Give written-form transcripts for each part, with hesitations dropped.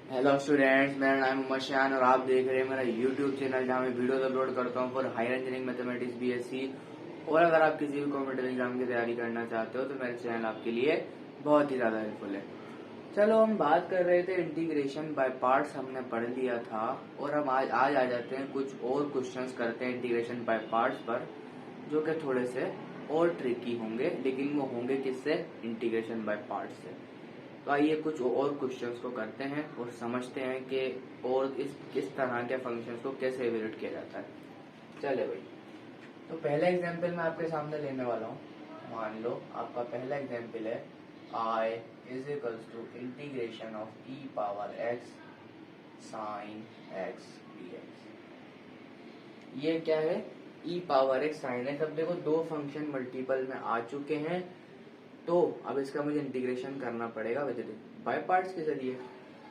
Hello students, मेरा नाम मशान और आप देख रहे हैं मेरा यूट्यूब चैनल जहां मैं वीडियोस अपलोड करता हूं for higher engineering mathematics BSc. और अगर आप किसी भी कॉम्पिटिटिव एग्जाम की तैयारी करना चाहते हो तो मेरा चैनल आपके लिए बहुत ही ज्यादा हेल्पफुल है। चलो, हम बात कर रहे थे इंटीग्रेशन बाय पार्ट्स, हमने पढ़ लिया था और हम आज आ जाते हैं कुछ और क्वेश्चंस करते हैं इंटीग्रेशन बाय पार्ट्स पर, जो कि थोड़े से और ट्रिकी होंगे, लेकिन वो होंगे किससे? इंटीग्रेशन बाय पार्ट्स से। तो आइए कुछ और क्वेश्चंस को करते हैं और समझते हैं कि और किस तरह के फंक्शंस को कैसे इवेल्यूएट किया जाता है। चले भाई, तो पहला एग्जांपल मैं आपके सामने लेने वाला हूँ। मान लो आपका पहला एग्जांपल है I is equals to integration of e power x sine x dx। ये क्या है? E power x sine x. अब देखो, दो फंक्शन मल्टीपल में आ चुके हैं, तो अब इसका मुझे इंटीग्रेशन करना पड़ेगा बाय पार्ट्स के जरिए।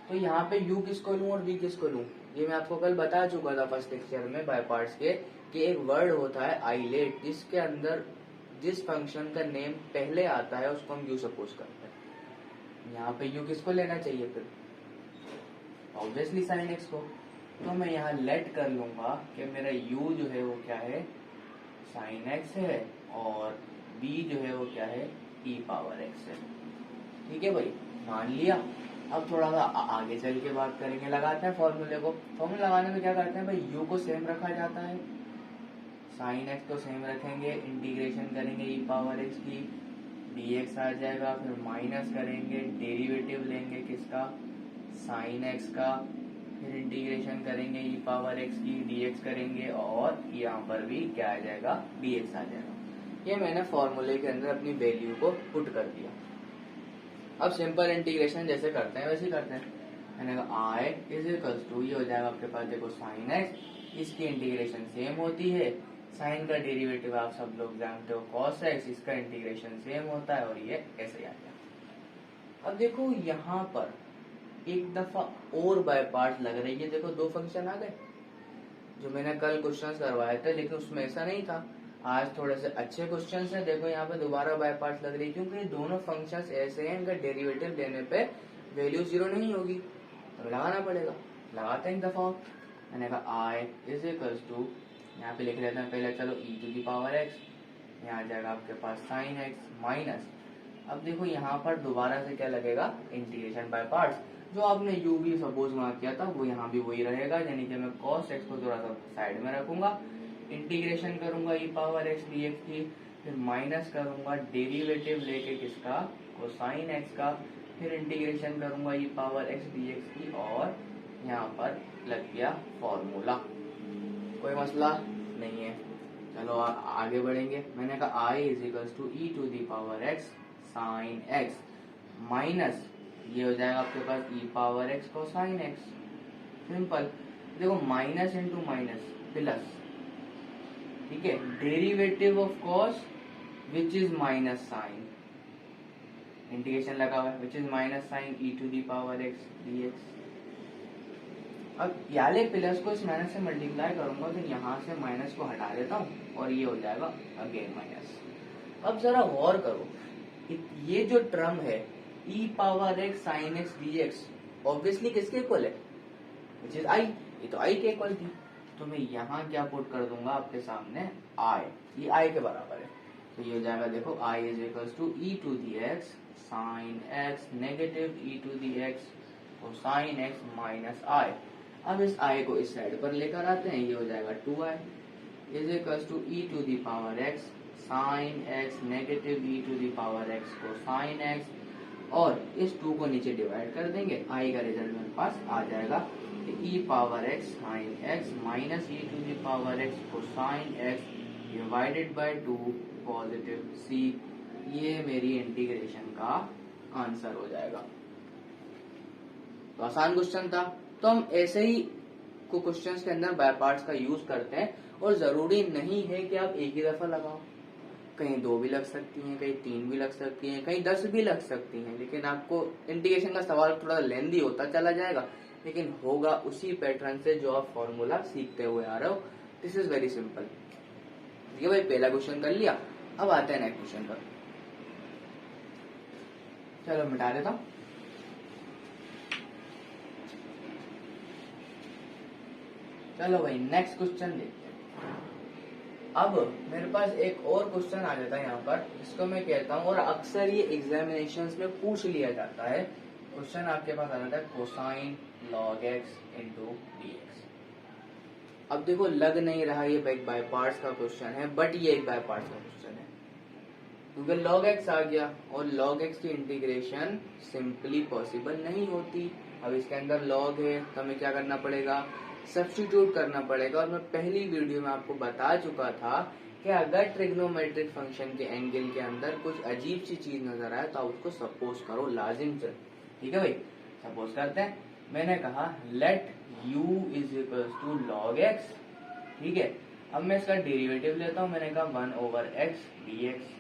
तो यहाँ पे u किसको लूं और v किसको लूं? ये मैं आपको कल बता चुका था फर्स्ट लेक्चर में बाय पार्ट्स के, कि एक वर्ड होता है आइलेट, जिसके अंदर जिस फंक्शन का नेम पहले आता है उसको हम u सपोज करते हैं। यहाँ पे u किसको लेना चाहिए फिर? ऑब्वियसली साइन एक्स को। तो मैं यहाँ लेट कर लूंगा कि मेरा u जो है वो क्या है? साइन एक्स है, और v जो है वो क्या है? e पावर x है। ठीक है भाई, मान लिया। अब थोड़ा सा आगे चल के बात करेंगे, लगाते हैं फॉर्मूले को। फॉर्मूला लगाने में क्या करते हैं भाई? u को सेम रखा जाता है, साइन एक्स को सेम रखेंगे, इंटीग्रेशन करेंगे ई पावर एक्स की, dx आ जाएगा, फिर माइनस करेंगे, डेरिवेटिव लेंगे किसका? साइन एक्स का, फिर इंटीग्रेशन करेंगे ई पावर एक्स की, dx करेंगे, और यहाँ पर भी क्या आ जाएगा? dx आ जाएगा। ये मैंने फॉर्मूले के अंदर अपनी वैल्यू को पुट कर दिया। अब सिंपल इंटीग्रेशन जैसे करते हैं वैसे ही करते हैं। मैंने कहा आई इज इक्वल्स टू, ये हो जाएगा आपके पास, देखो साइन एक्स, इसकी इंटीग्रेशन सेम होती है, साइन का डेरिवेटिव आप सब लोग जानते हो कॉस एक्स, इसका इंटीग्रेशन सेम होता है, और ये ऐसे ही आ गया। अब देखो यहाँ पर एक दफा और बाय पार्ट लग रही है। देखो, दो फंक्शन आ गए जो मैंने कल क्वेश्चन करवाए थे, लेकिन उसमें ऐसा नहीं था। आज थोड़े से अच्छे क्वेश्चन है। देखो यहाँ पे दोबारा बाय पार्ट्स लग रही है, क्योंकि ये दोनों फंक्शंस ऐसे हैं, इनका डेरिवेटिव लेने पे वैल्यू जीरो नहीं होगी, तो लगाना पड़ेगा। लगाते हैं एक दफा। मैंने कहा आई इज इक्वल्स टू, यहाँ पे लिख लेते हैं पहले, चलो ई टू दी पावर एक्स, यहाँ आ जाएगा आपके पास साइन एक्स माइनस। अब देखो यहाँ पर दोबारा से क्या लगेगा? Integration by parts. जो आपने u भी सपोज वहां किया था वो यहाँ भी वही रहेगा, यानी कि मैं cos x को थोड़ा सा साइड में रखूंगा, इंटीग्रेशन करूंगा ई पावर एक्स dx की, फिर माइनस करूंगा डेरिवेटिव लेके किसका? कोसाइन x का, फिर इंटीग्रेशन करूंगा ई पावर एक्स dx की, और यहाँ पर लग गया फॉर्मूला। कोई मसला नहीं है। चलो आगे बढ़ेंगे। मैंने कहा i is equals to e to the power x sine x minus, ये हो जाएगा आपके पास e power x cosine x. Simple. देखो, माइनस इंटू माइनस प्लस, ठीक है, derivative of cos which is minus sine, integration लगा हुआ है, which is minus sine e to the power x dx। अब याले प्लस को इस माइनस से मल्टीप्लाई करूंगा तो यहाँ से माइनस को हटा देता हूँ, और ये हो जाएगा अगेन माइनस। अब जरा गौर करो, ये जो टर्म है e power x sine x dx, obviously किसके इक्वल है? Which is I. ये तो आई के इक्वल थी, तो मैं यहाँ क्या पुट कर दूंगा आपके सामने? आई। ये आई के बराबर है, तो ये हो जाएगा, देखो I is equals to e to the x sine x negative e to the x cosine x minus I. अब इस आई को इस साइड पर लेकर आते हैं, ये हो जाएगा 2i is equals to e to the power x sine x negative e to the power x cosine x, और इस 2 को नीचे डिवाइड कर देंगे, आई का रिजल्ट मेरे पास आ जाएगा e power x sine x minus e to the power x cosine x divided by 2 positive C. ये मेरी इंटीग्रेशन का आंसर हो जाएगा। तो आसान क्वेश्चन था। तो हम ऐसे ही को क्वेश्चंस के अंदर बाय पार्ट्स का यूज करते हैं, और जरूरी नहीं है कि आप एक ही दफा लगाओ, कहीं 2 भी लग सकती हैं, कहीं 3 भी लग सकती हैं, कहीं 10 भी लग सकती हैं, लेकिन आपको इंटीग्रेशन का सवाल थोड़ा लेंदी होता चला जाएगा, लेकिन होगा उसी पैटर्न से जो आप फॉर्मूला सीखते हुए आ रहे हो। This is very simple. ये भाई पहला क्वेश्चन कर लिया। अब आते हैं नेक्स्ट क्वेश्चन पर। चलो मिटा देता हूं। चलो भाई नेक्स्ट क्वेश्चन देखते हैं। अब मेरे पास एक और क्वेश्चन आ जाता है यहाँ पर, जिसको मैं कहता हूँ, और अक्सर ये एग्जामिनेशंस में पूछ लिया जाता है। क्वेश्चन आपके पास आ जाता है cosine log x into d x. अब देखो लग नहीं रहा ये एक बाय पार्ट्स का क्वेश्चन है, बट ये एक बाय पार्ट्स का क्वेश्चन है, क्योंकि लॉग एक्स आ गया और लॉग एक्स की इंटीग्रेशन सिंपली पॉसिबल नहीं होती। अब इसके अंदर लॉग है तो हमें क्या करना पड़ेगा, सब्स्टिट्यूट करना पड़ेगा। और मैं पहली वीडियो में आपको बता चुका था कि अगर ट्रिग्नोमेट्रिक फंक्शन के एंगल के अंदर कुछ अजीब सी चीज नजर आए तो आप उसको सपोज करो लाजिम से। ठीक है भाई, सपोज करते हैं। मैंने कहा let u is equal to log x. ठीक है, अब मैं इसका डेरिवेटिव लेता हूँ। मैंने कहा 1/x dx।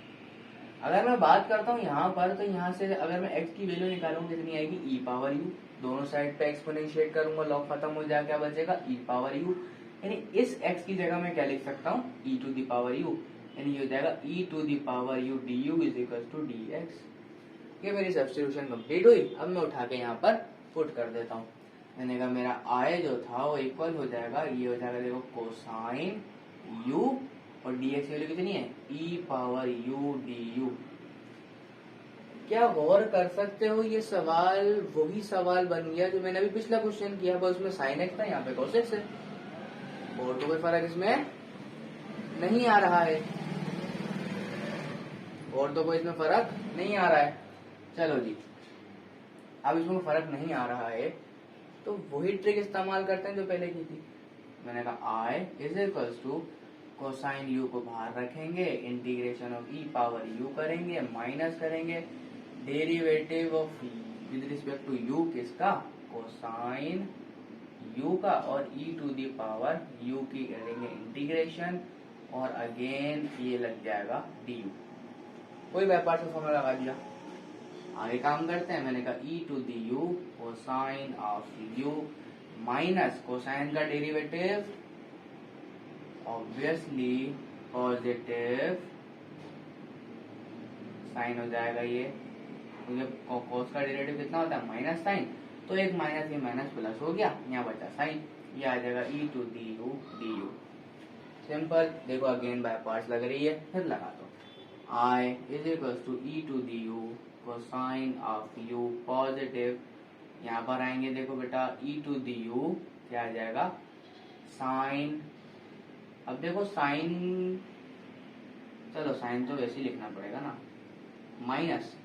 अगर मैं बात करता हूँ यहाँ पर, तो यहाँ से अगर मैं x की वैल्यू निकालूंगा कितनी आएगी, e पावर u। दोनों साइड पे एक्सपोनेंशिएट करूंगा, लॉग खत्म हो जाएगा, क्या बचेगा, e पावर u। यानी इस x की जगह मैं क्या लिख सकता हूँ, e to the power u। यानी ये हो जाएगा e to the power u du is equal to dx। ये मेरी सब्स्टिट्यूशन कंप्लीट हुई। अब मैं उठा के यहाँ पर पुट कर देता हूँ। मैंने कहा मेरा i जो था वो इक्वल हो जाएगा, ये हो जाएगा देखो कोसाइन u, और dx वैल्यू कितनी है, e पावर u du। क्या गौर कर सकते हो, ये सवाल वही सवाल बन गया जो मैंने अभी पिछला क्वेश्चन किया, बस उसमें साइन एक्स था, यहाँ पे कॉस एक्स है, और तो कोई फर्क इसमें नहीं आ रहा है, और तो कोई इसमें फर्क नहीं आ रहा है। चलो जी, अब इसमें फर्क नहीं आ रहा है तो वही ट्रिक इस्तेमाल करते हैं जो पहले की थी। मैंने कहा I is equals to cosine u को बाहर रखेंगे, integration of e power u करेंगे, माइनस करेंगे derivative of with respect to u किसका, कोसाइन यू का, और e to the power u की करेंगे इंटीग्रेशन, और अगेन ये लग जाएगा डी यू। कोई व्यापार से फॉर्मूला लगा दिया। आगे काम करते हैं। मैंने कहा e to the u cosine of u minus cosine का डेरिवेटिव ऑब्वियसली पॉजिटिव साइन हो जाएगा ये, क्योंकि कोस का डेरिवेटिव कितना होता है, माइनस साइन, तो एक माइनस ये माइनस प्लस हो गया, यहाँ बचा साइन, ये आ जाएगा e to the u d u. Simple. देखो अगेन बाय पार्ट्स लग रही है, फिर लगा दो। I is equal to e to the u cosine of u positive, यहाँ पर आएंगे देखो बेटा ई टू दी यू क्या आ जाएगा, साइन। अब देखो साइन, चलो साइन तो वैसे ही लिखना पड़ेगा ना, माइनस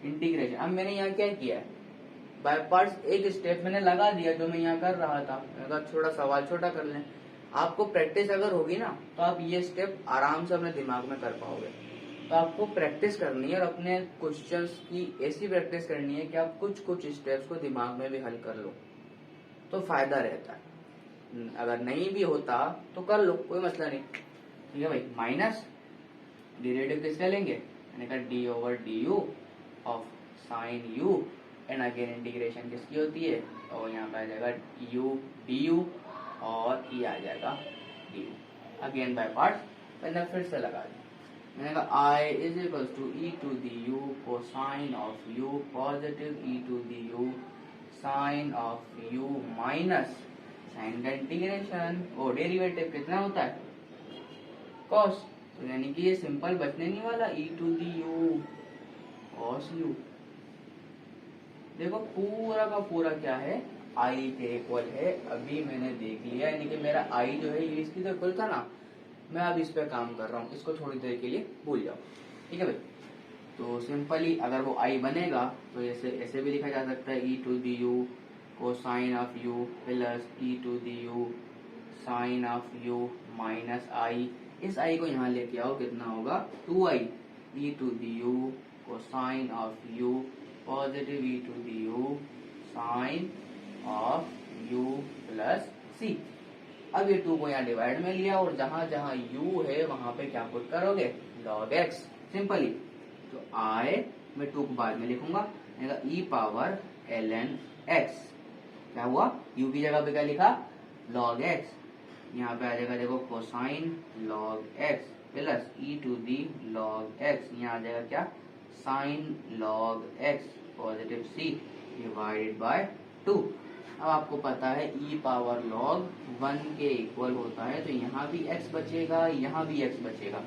इंटीग्रेशन। अब मैंने यहाँ क्या किया है, बाय पार्ट्स एक स्टेप मैंने लगा दिया जो मैं यहाँ कर रहा था। मैंने कहा थोड़ा सवाल छोटा कर लें। आपको प्रैक्टिस अगर होगी ना तो आप ये स्टेप आराम से अपने दिमाग में कर पाओगे। तो आपको प्रैक्टिस करनी है और अपने क्वेश्चंस की ऐसी प्रैक्टिस करनी है कि आप कुछ कुछ स्टेप्स को दिमाग में भी हल कर लो, तो फायदा रहता है। अगर नहीं भी होता तो कर लो, कोई मसला नहीं। ठीक है भाई, माइनस डेरिवेटिव किसका लेंगे, मैंने कहा D over D you of sine you, and again integration किसकी होती है, और यहाँ पे आ जाएगा यू डी यू, और ये आ जाएगा d u. Again by part मैंने फिर से लगा दिया। मैंने कहा I is equal to e to the u cosine of u positive e to the u sine of u minus sine का इंटीग्रेशन, और डेरिवेटिव कितना होता है, कॉस, तो यानी कि ये सिंपल बचने नहीं वाला, e to the u cos u. देखो पूरा का पूरा क्या है, आई के इक्वल है। अभी मैंने देख लिया, यानी कि मेरा आई जो है ये इसकी तो इक्वल था ना, मैं अब इस पे काम कर रहा हूँ, इसको थोड़ी देर के लिए भूल जाओ। ठीक है भाई, तो सिंपली अगर वो आई बनेगा तो ऐसे भी लिखा जा सकता है, e to the u cosine of u plus e to the u sine of u minus I. इस आई को यहाँ लेके आओ, कितना होगा, 2i e to the u cosine of u positive e to the u sine of u plus C. अब ये 2 को यहाँ डिवाइड में लिया, और जहां जहां u है वहां पे क्या पुट करोगे, log x, सिंपली। तो I मैं 2 को बाद में लिखूंगा, ई पावर ln x, क्या हुआ, u की जगह पे क्या लिखा, log x, यहाँ पे आ जाएगा देखो cosine log x plus e to the log x, यहाँ आ जाएगा क्या, sine log x positive c divided by 2। अब आपको पता है e पावर log 1 के इक्वल होता है, तो यहाँ भी x बचेगा, यहाँ भी x बचेगा,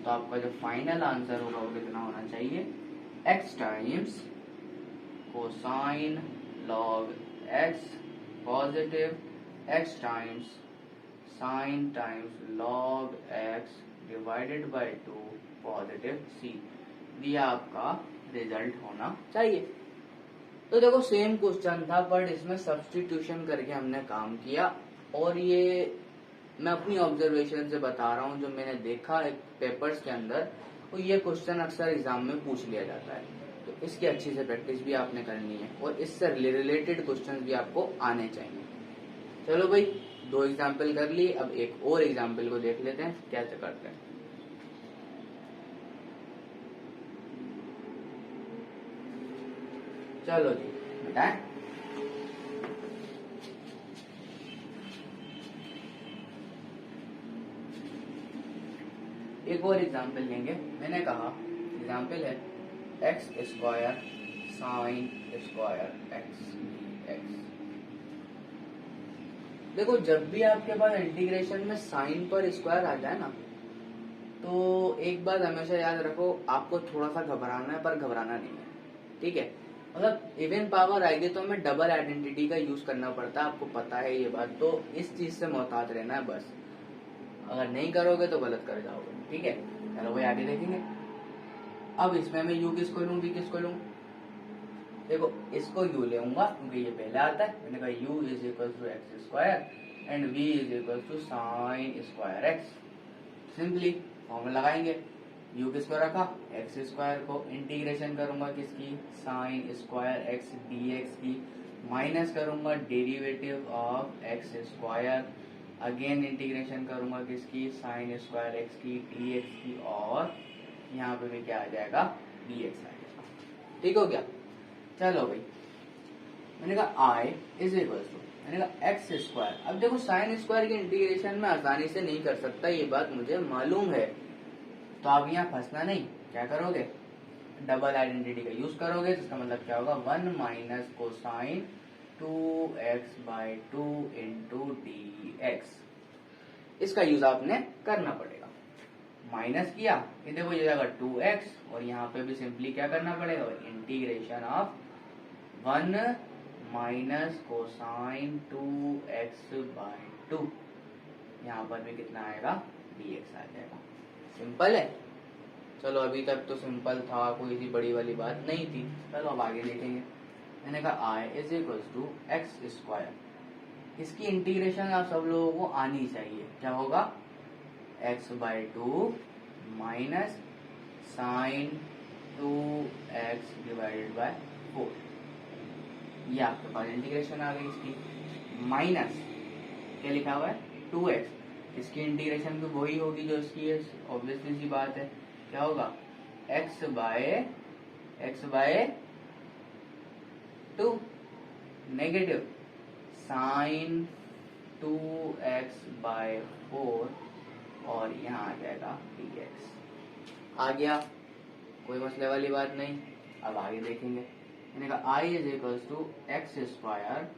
तो आपका जो फाइनल आंसर होगा वो कितना होना चाहिए, x times cosine log x positive x times sign times log x divided by 2 positive c, ये आपका रिजल्ट होना चाहिए। तो देखो सेम क्वेश्चन था, बट इसमें सब्स्टिट्यूशन करके हमने काम किया, और ये मैं अपनी ऑब्जर्वेशन से बता रहा हूँ, जो मैंने देखा एक पेपर्स के अंदर, तो ये क्वेश्चन अक्सर एग्जाम में पूछ लिया जाता है, तो इसकी अच्छी से प्रैक्टिस भी आपने करनी है, और इससे रिलेटेड क्वेश्चन भी आपको आने चाहिए। चलो भाई, 2 एग्जाम्पल कर लिए, अब एक और एग्जाम्पल को देख लेते हैं कैसे करते हैं। चलो जी बताएं। एक और एग्जाम्पल लेंगे। मैंने कहा एग्जाम्पल है x square sine square x. देखो जब भी आपके पास इंटीग्रेशन में साइन पर स्क्वायर आ जाए ना, तो एक बात हमेशा याद रखो, आपको थोड़ा सा घबराना है पर घबराना नहीं है, ठीक है। मतलब इवन पावर आएगी तो हमें डबल आइडेंटिटी का यूज करना पड़ता है, आपको पता है ये बात, तो इस चीज से मोहतात रहना है बस। अगर नहीं करोगे तो गलत कर जाओगे, ठीक है। चलो भाई आगे देखेंगे। अब इसमें मैं u किसको लूँ, v किसको लूँ। देखो इसको u लेऊंगा क्योंकि ये पहले आता है। मैंने कहा u is equal to x square and v is equal to sine square x. Simply formula लगाएंगे, u किसको रखा, एक्स स्क्वायर को, इंटीग्रेशन करूंगा किसकी, साइन स्क्वायर एक्स dx की, माइनस करूंगा derivative of x square, again integration करूंगा किसकी, साइन स्क्वायर एक्स की dx की, और यहाँ पे भी क्या आ जाएगा, dx आ जाएगा। ठीक हो गया। चलो भाई, मैंने कहा i इज इक्वल टू, मैंने कहा एक्स स्क्वायर। अब देखो साइन स्क्वायर की इंटीग्रेशन में आसानी से नहीं कर सकता, ये बात मुझे मालूम है, तो आप यहाँ फंसना नहीं। क्या करोगे, डबल आइडेंटिटी का यूज करोगे, तो इसका मतलब क्या होगा, 1 minus cosine 2x/2 into dx। इसका यूज आपने करना पड़ेगा। माइनस किया, ये देखो ये जाएगा 2x, और यहाँ पे भी सिंपली क्या करना पड़ेगा, integration of 1 minus cosine 2x/2, यहाँ पर भी कितना आएगा, dx आ जाएगा। सिंपल है। चलो अभी तक तो सिंपल था, कोई सी बड़ी वाली बात नहीं थी। चलो अब आगे देखेंगे। मैंने कहा i is equal to x square, इसकी इंटीग्रेशन आप सब लोगों को आनी चाहिए। क्या होगा, x/2 minus sign 2x divided by 4, ये आपके पास इंटीग्रेशन आ गई इसकी। माइनस क्या लिखा हुआ है, 2x, इसकी इंटीग्रेशन भी वही होगी जो इसकी है, ऑब्वियसली सी बात है। क्या होगा, x bye 2 negative sine 2x/4, और यहाँ आ जाएगा dx। आ गया, कोई मसले वाली बात नहीं। अब आगे देखेंगे। मैंने कहा i is equals to x square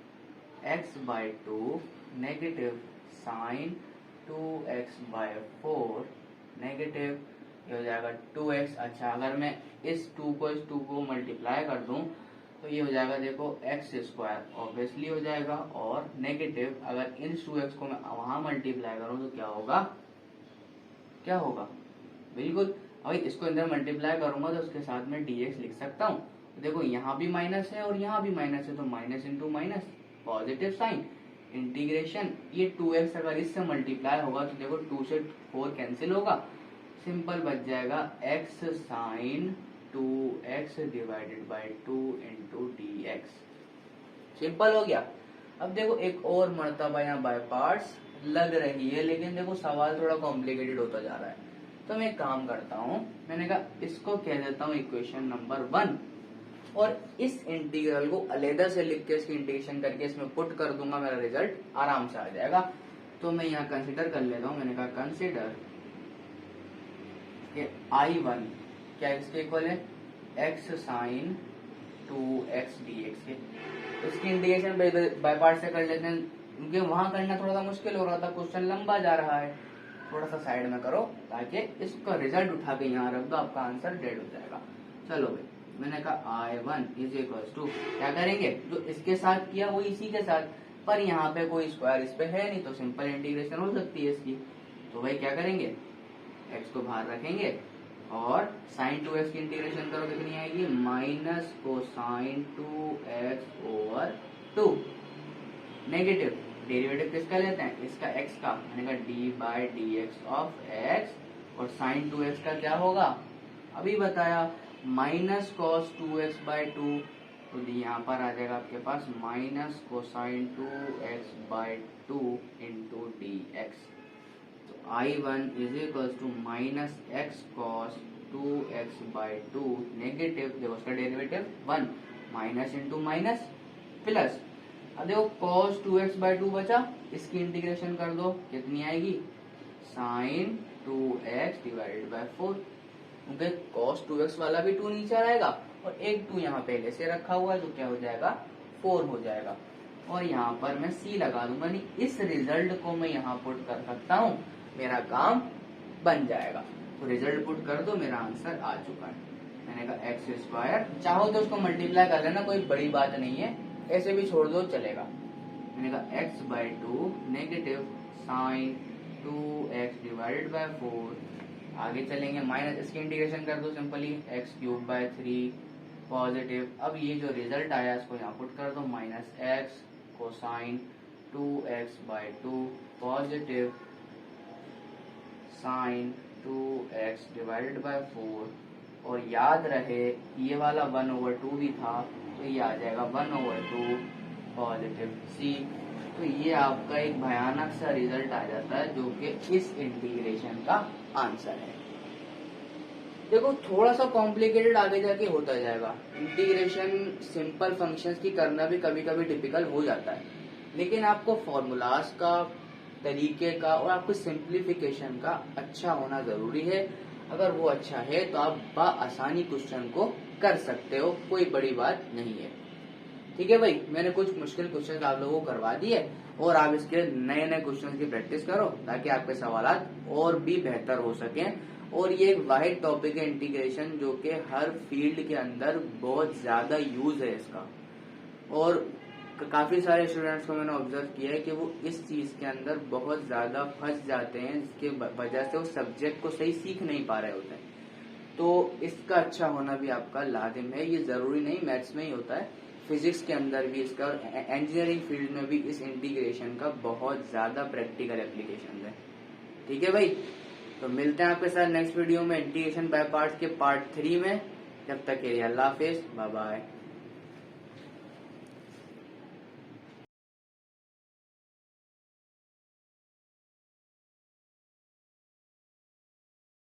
x/2 negative sine 2x/4 negative, ये हो जाएगा 2x। अच्छा, अगर मैं इस 2 को मल्टीप्लाई कर दूं तो ये हो जाएगा, देखो एक्स स्क्वायर ऑब्वियसली हो जाएगा, और नेगेटिव अगर इन 2x को मैं वहां मल्टीप्लाई करूं तो क्या होगा, क्या होगा, बिल्कुल। अभी इसको अंदर मल्टीप्लाई करूंगा तो उसके साथ में dx लिख सकता हूँ। तो देखो यहाँ भी माइनस है और यहाँ भी माइनस है, तो minus into minus positive sine, integration, ये 2x अगर इससे मल्टीप्लाई होगा तो देखो 2 से 4 कैंसिल होगा, सिंपल बच जाएगा x sine 2x divided by 2 into dx। Simple हो गया। अब देखो एक और मर्तबा यहाँ बाय पार्ट्स लग रही है, लेकिन देखो सवाल थोड़ा कॉम्प्लिकेटेड होता जा रहा है, तो मैं एक काम करता हूँ, मैंने कहा इसको कह देता हूँ इक्वेशन नंबर 1, और इस इंटीग्रल को अलग से लिख के इसकी इंटीग्रेशन करके इसमें पुट कर दूंगा, मेरा रिजल्ट आराम से आ जाएगा। तो मैं यहाँ कंसिडर कर लेता हूँ। मैंने कहा कंसिडर I1 क्या इसके इक्वल है, x साइन 2x dx के। इसकी इंटीग्रेशन बाय पार्ट से कर लेते हैं, क्योंकि वहां करना थोड़ा सा मुश्किल हो रहा था, क्वेश्चन लंबा जा रहा है। थोड़ा सा साइड में करो ताकि इसका रिजल्ट उठा के यहाँ रख दो, आपका आंसर डेड हो जाएगा। चलो भाई, मैंने कहा I1 इज इक्वल टू, क्या करेंगे, जो इसके साथ किया वो इसी के साथ, पर यहाँ पे कोई स्क्वायर इस पे है नहीं, तो सिंपल इंटीग्रेशन हो सकती है इसकी। तो भाई क्या करेंगे, x को बाहर रखेंगे और sin 2x की इंटीग्रेशन करो, कितनी आएगी, minus cosine 2x over 2। Negative derivative किसका लेते हैं, इसका x का, मैंने कहा D by D x of x, और साइन 2x का क्या होगा, अभी बताया, माइनस कॉस 2x बाई 2, तो यहाँ पर आ जाएगा आपके पास minus cosine 2x by 2 into d x. तो I1 is equal to minus x cos 2x by 2, negative, देखो उसका derivative 1, minus into minus plus, अब देखो cos 2x बाई 2 बचा, इसकी इंटीग्रेशन कर दो, कितनी आएगी, साइन 2x डिवाइडेड बाई 4, क्योंकि cos 2x वाला भी 2 नीचे आएगा और एक 2 यहाँ पहले से रखा हुआ है, तो क्या हो जाएगा, 4 हो जाएगा। और यहाँ पर मैं c लगा दूंगा, नहीं इस रिजल्ट को मैं यहाँ पुट कर सकता हूँ, मेरा काम बन जाएगा। तो रिजल्ट पुट कर दो, मेरा आंसर आ चुका है। मैंने कहा एक्स स्क्वायर, चाहो तो उसको मल्टीप्लाई कर लेना, कोई बड़ी बात नहीं है, ऐसे भी छोड़ दो चलेगा। मैंने कहा x by 2 negative sine 2x divided by 4, आगे चलेंगे माइनस, इसकी इंटीग्रेशन कर दो simply, x cube by 3 positive. अब ये जो रिजल्ट आया इसको यहाँ पुट कर दो, minus x cosine 2x by 2 positive sine 2x divided by 4, और याद रहे ये वाला 1/2 भी था, तो ये आ जाएगा 1/2 पॉजिटिव c। तो ये आपका एक भयानक सा रिजल्ट आ जाता है, जो कि इस इंटीग्रेशन का आंसर है। देखो थोड़ा सा कॉम्प्लिकेटेड आगे जाके होता जाएगा, इंटीग्रेशन सिंपल फंक्शंस की करना भी कभी कभी डिफिकल्ट हो जाता है, लेकिन आपको फॉर्मूलाज का, तरीके का और आपको सिंप्लीफिकेशन का अच्छा होना जरूरी है। अगर वो अच्छा है तो आप बआसानी क्वेश्चन को कर सकते हो, कोई बड़ी बात नहीं है। ठीक है भाई, मैंने कुछ मुश्किल क्वेश्चन आप लोगों को करवा दिए, और आप इसके नए नए क्वेश्चन की प्रैक्टिस करो ताकि आपके सवाल और भी बेहतर हो सकें। और ये एक वाहिद टॉपिक है इंटीग्रेशन, जो कि हर फील्ड के अंदर बहुत ज्यादा यूज है इसका, और काफी सारे स्टूडेंट्स को मैंने ऑब्जर्व किया है कि वो इस चीज के अंदर बहुत ज्यादा फंस जाते हैं, जिसके वजह से वो सब्जेक्ट को सही सीख नहीं पा रहे होते हैं। तो इसका अच्छा होना भी आपका लाजिम है, ये जरूरी नहीं मैथ्स में ही होता है, फिजिक्स के अंदर भी इसका, और इंजीनियरिंग फील्ड में भी इस इंटीग्रेशन का बहुत ज्यादा प्रैक्टिकल एप्लीकेशन है। ठीक है भाई, तो मिलते हैं आपके साथ नेक्स्ट वीडियो में इंटीग्रेशन बाय पार्ट्स के पार्ट 3 में। जब तक के लिए अल्लाह हाफिज, बाय बाय।